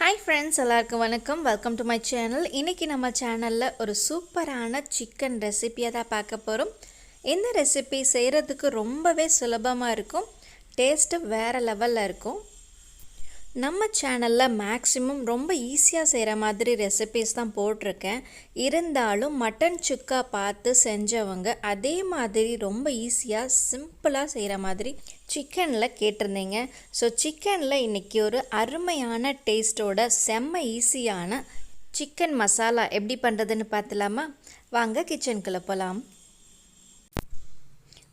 Hi friends, எல்லாருக்கும் வணக்கம். Welcome to my channel. இன்னைக்கு நம்ம சேனலில் ஒரு சூப்பரான சிக்கன் ரெசிபியை தான் பார்க்க போகிறோம். இந்த ரெசிபி செய்கிறதுக்கு ரொம்பவே சுலபமாக இருக்கும். டேஸ்ட்டு வேறு லெவலில் இருக்கும். நம்ம சேனலில் மேக்ஸிமம் ரொம்ப ஈஸியாக செய்கிற மாதிரி ரெசிபீஸ் தான் போட்டிருக்கேன். இருந்தாலும் மட்டன் சுக்கா பார்த்து செஞ்சவங்க அதே மாதிரி ரொம்ப ஈஸியாக சிம்பிளாக செய்கிற மாதிரி சிக்கனில் கேட்டிருந்தீங்க. ஸோ சிக்கனில் இன்றைக்கி ஒரு அருமையான டேஸ்ட்டோட செம்ம ஈஸியான சிக்கன் மசாலா எப்படி பண்ணுறதுன்னு பார்த்துலாமா? வாங்க கிச்சனுக்குள்ளே போகலாம்.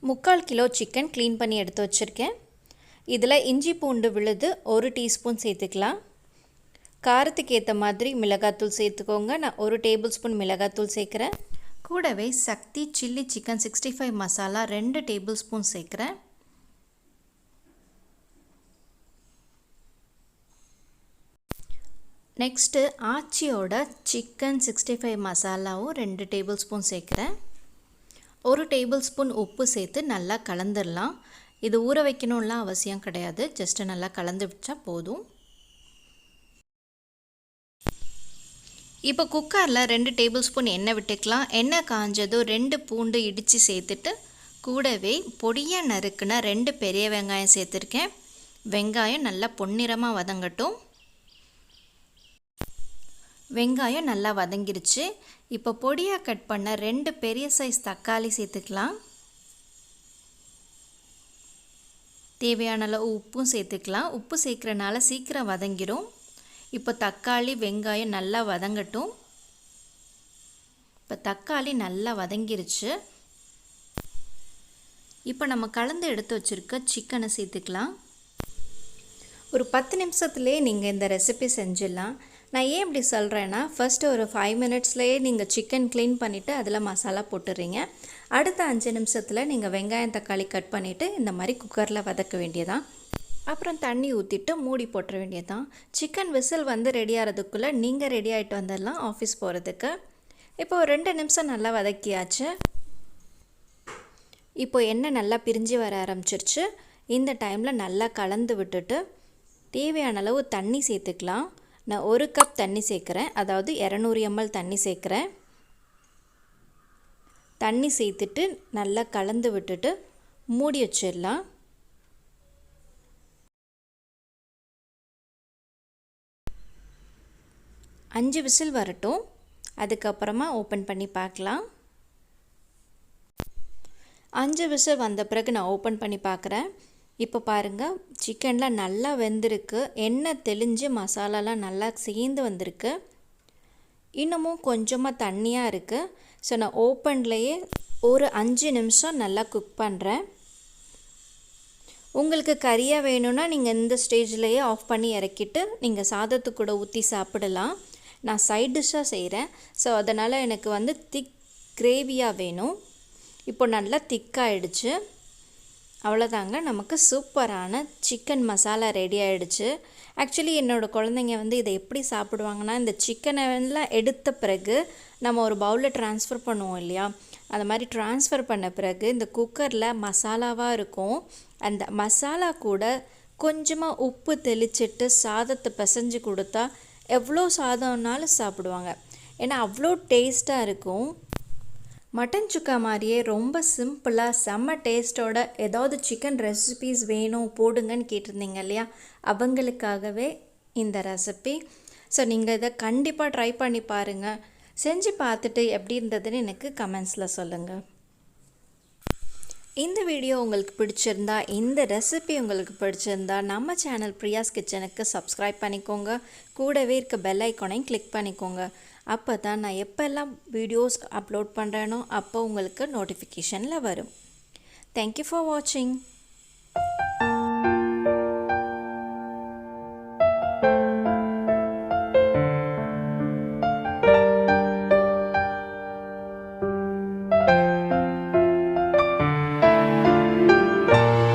3/4 கிலோ சிக்கன் க்ளீன் பண்ணி எடுத்து வச்சுருக்கேன். இதில் இஞ்சி பூண்டு விழுது 1 டீஸ்பூன் சேர்த்துக்கலாம். காரத்துக்கு ஏற்ற மாதிரி மிளகாத்தூள் சேர்த்துக்கோங்க. நான் 1 டேபிள் ஸ்பூன் மிளகாத்தூள் சேர்க்குறேன். கூடவே Sakthi chilli chicken 65 masala 2 tablespoon சேர்க்குறேன். நெக்ஸ்ட்டு ஆச்சியோட சிக்கன் 65 மசாலாவும் 2 டேபிள் ஸ்பூன் சேர்க்குறேன். 1 டேபிள் ஸ்பூன் உப்பு சேர்த்து நல்லா கலந்துடலாம். இது ஊற வைக்கணும்லாம் அவசியம் கிடையாது, ஜஸ்ட்டு நல்லா கலந்து வச்சா போதும். இப்போ குக்கரில் 2 டேபிள் ஸ்பூன் எண்ணெய் விட்டுக்கலாம். எண்ணெய் காஞ்சதும் 2 பூண்டு இடித்து சேர்த்துட்டு கூடவே பொடியாக நறுக்குன 2 பெரிய வெங்காயம் சேர்த்துருக்கேன். வெங்காயம் நல்லா பொன்னிறமாக வதங்கட்டும். வெங்காயம் நல்லா வதங்கிருச்சு. இப்போ பொடியாக கட் பண்ண 2 பெரிய சைஸ் தக்காளி சேர்த்துக்கலாம். தேவையான அளவு உப்பும் சேர்த்துக்கலாம். உப்பு சேர்க்குறனால சீக்கிரம் வதங்கிடும். இப்போ தக்காளி வெங்காயம் நல்லா வதங்கட்டும். இப்போ தக்காளி நல்லா வதங்கிருச்சு. இப்போ நம்ம கலந்து எடுத்து வச்சுருக்க சிக்கனை சேர்த்துக்கலாம். ஒரு 10 நிமிஷத்துலேயே நீங்கள் இந்த ரெசிபி செஞ்சிடலாம். நான் ஏன் இப்படி சொல்கிறேன்னா, ஃபஸ்ட்டு ஒரு 5 மினிட்ஸ்லேயே நீங்கள் சிக்கன் க்ளீன் பண்ணிவிட்டு அதில் மசாலா போட்டுடுறீங்க. அடுத்த 5 நிமிஷத்தில் நீங்கள் வெங்காயம் தக்காளி கட் பண்ணிவிட்டு இந்த மாதிரி குக்கரில் வதக்க வேண்டியதான். அப்புறம் தண்ணி ஊற்றிட்டு மூடி போட்டுற வேண்டியதான். சிக்கன் விசில் வந்து ரெடி ஆகிறதுக்குள்ளே நீங்கள் ரெடி ஆகிட்டு வந்துடலாம் ஆஃபீஸ் போகிறதுக்கு. இப்போ ஒரு 2 நிமிஷம் நல்லா வதக்கியாச்சு. இப்போ எண்ணெய் நல்லா பிரிஞ்சு வர ஆரம்பிச்சிருச்சு. இந்த டைமில் நல்லா கலந்து விட்டுட்டு தேவையான அளவு தண்ணி சேர்த்துக்கலாம். நான் 1 கப் தண்ணி சேர்க்குறேன், அதாவது 200 ml தண்ணி சேர்க்குறேன். தண்ணி சேர்த்துட்டு நல்லா கலந்து விட்டுட்டு மூடி வச்சிடலாம். அஞ்சு விசில் வரட்டும். அதுக்கப்புறமா ஓப்பன் பண்ணி பார்க்கலாம். 5 விசில் வந்த பிறகு நான் ஓப்பன் பண்ணி பார்க்குறேன். இப்போ பாருங்கள், சிக்கனில் நல்லா வெந்திருக்கு. எண்ணெய் தெளிஞ்சு மசாலாலாம் நல்லா சேர்ந்து வந்திருக்கு. இன்னமும் கொஞ்சமாக தண்ணியாக இருக்குது. ஸோ நான் ஓப்பன்லேயே ஒரு 5 நிமிஷம் நல்லா குக் பண்ணுறேன். உங்களுக்கு கறியாக வேணும்னா நீங்கள் இந்த ஸ்டேஜ்லேயே ஆஃப் பண்ணி இறக்கிட்டு நீங்கள் சாதத்துக்கு கூட ஊற்றி சாப்பிடலாம். நான் சைட் டிஷ்ஷாக செய்கிறேன். ஸோ அதனால் எனக்கு வந்து திக் கிரேவியாக வேணும். இப்போ நல்லா திக்காகிடுச்சு. அவ்வளோதாங்க, நமக்கு சூப்பரான சிக்கன் மசாலா ரெடி ஆகிடுச்சு. ஆக்சுவலி என்னோடய குழந்தைங்க வந்து இதை எப்படி சாப்பிடுவாங்கன்னா, இந்த சிக்கனெல்லாம் எடுத்த பிறகு நம்ம ஒரு பவுலில் ட்ரான்ஸ்ஃபர் பண்ணுவோம் இல்லையா, அந்த மாதிரி ட்ரான்ஸ்ஃபர் பண்ண பிறகு இந்த குக்கரில் மசாலாவாக இருக்கும். அந்த மசாலா கூட கொஞ்சமாக உப்பு தெளிச்சிட்டு சாதத்தை பிசைஞ்சு கொடுத்தா எவ்வளோ சாதம்னாலும் சாப்பிடுவாங்க. ஏன்னா அவ்வளோ டேஸ்ட்டாக இருக்கும். மட்டன் சுக்கா மாதிரியே ரொம்ப சிம்பிளாக செம்ம டேஸ்ட்டோட ஏதாவது சிக்கன் ரெசிபீஸ் வேணும் போடுங்கன்னு கேட்டிருந்தீங்க இல்லையா, அவங்களுக்காகவே இந்த ரெசிபி. ஸோ நீங்கள் இதை கண்டிப்பாக ட்ரை பண்ணி பாருங்கள். செஞ்சு பார்த்துட்டு எப்படி இருந்ததுன்னு எனக்கு கமெண்ட்ஸில் சொல்லுங்கள். இந்த வீடியோ உங்களுக்கு பிடிச்சிருந்தா, இந்த ரெசிபி உங்களுக்கு பிடிச்சிருந்தா நம்ம சேனல் பிரியாஸ் கிச்சனுக்கு சப்ஸ்கிரைப் பண்ணிக்கோங்க. கூடவே இருக்க பெல் ஐக்கானையும் கிளிக் பண்ணிக்கோங்க. அப்போ தான் நான் எப்போல்லாம் வீடியோஸ் அப்லோட் பண்ணுறேனோ அப்போ உங்களுக்கு நோட்டிஃபிகேஷனில் வரும். தேங்க்யூ ஃபார் வாட்சிங்.